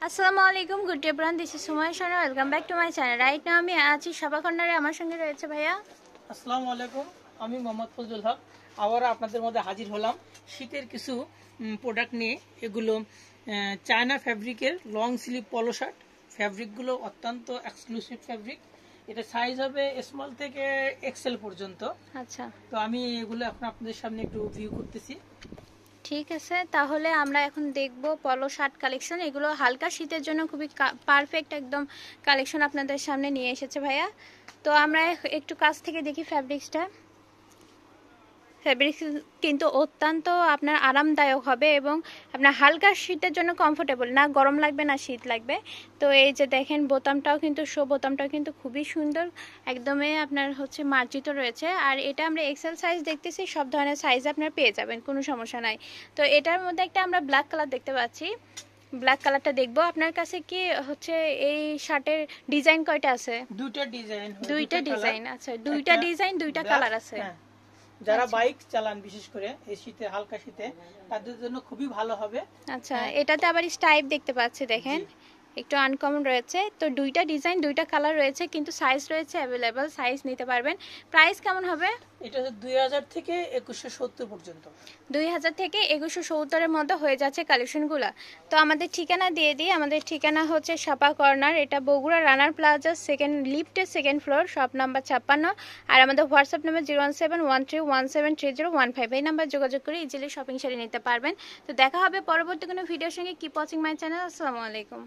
আসসালামু আলাইকুম, good day ব্রান, this is Sumaiya Shanu, welcome back to my channel. Right now আমি আছি সাবা কর্নারে, আমার সঙ্গে রয়েছে ভাইয়া। আসসালামু আলাইকুম, আমি মোহাম্মদ ফজলুল হক আবার আপনাদের মধ্যে হাজির হলাম শীতের কিছু প্রোডাক্ট নিয়ে। এগুলো চায়না ফ্যাব্রিকের লং স্লিভ পলো শার্ট। ফ্যাব্রিকগুলো অত্যন্ত এক্সক্লুসিভ ফ্যাব্রিক। এটা সাইজ হবে স্মল থেকে এক্সেল পর্যন্ত। আচ্ছা, তো আমি এগুলো এখন আপনাদের সামনে একটু ভিউ করতেছি। ঠিক আছে, তাহলে আমরা এখন দেখব পলো শার্ট কালেকশন। এগুলো হালকা শীতের জন্য খুবই পারফেক্ট একদম কালেকশন আপনাদের সামনে নিয়ে এসেছে ভাইয়া। তো আমরা একটু কাছ থেকে দেখি ফ্যাব্রিক্সটা। ফ্যাব্রিক্স কিন্তু অত্যন্ত আপনার আরামদায়ক হবে এবং আপনার হালকা শীতের জন্য কমফোর্টেবল, না গরম লাগবে না শীত লাগবে। তো এই যে দেখেন বোতামটাও কিন্তু বোতামটাও কিন্তু খুবই সুন্দর, একদমই আপনার হচ্ছে মার্জিত রয়েছে। আর এটা আমরা এক্সেল সাইজ দেখতেছি, সব ধরনের সাইজ আপনার পেয়ে যাবেন, কোনো সমস্যা নাই। তো এটার মধ্যে একটা আমরা ব্ল্যাক কালার দেখতে পাচ্ছি, ব্ল্যাক কালারটা দেখবো। আপনার কাছে কি হচ্ছে এই শার্টের ডিজাইন কয়টা আছে? দুইটা ডিজাইন। আচ্ছা, দুইটা ডিজাইন, দুইটা কালার আছে। যারা বাইক চালান বিশেষ করে এই শীতে, হালকা শীতে, তাদের জন্য খুবই ভালো হবে। আচ্ছা, এটাতে আবার স্টাইপ দেখতে পাচ্ছি, দেখেন একটু আনকমন রয়েছে। তো দুইটা ডিজাইন, দুইটা কালার রয়েছে, কিন্তু সাইজ রয়েছে অ্যাভেলেবল, সাইজ নিতে পারবেন। প্রাইস কেমন হবে? এটা 2000 থেকে 2170 পর্যন্ত। 2000 থেকে 2170 এর মধ্যে হয়ে যাচ্ছে কালেকশনগুলো। তো আমাদের ঠিকানা দিয়ে দিই। আমাদের ঠিকানা হচ্ছে সাপা কর্নার, এটা বগুড়া রানার প্লাজা লিফটের সেকেন্ড ফ্লোর, শপ নাম্বার 56। আর আমাদের হোয়াটসঅ্যাপ নাম্বার 01713173015। এই নাম্বার যোগাযোগ করে ইজিলি শপিং সেরে নিতে পারবেন। তো দেখা হবে পরবর্তী কোনো ভিডিওর সঙ্গে। Keep watching my channel. আসসালামু আলাইকুম।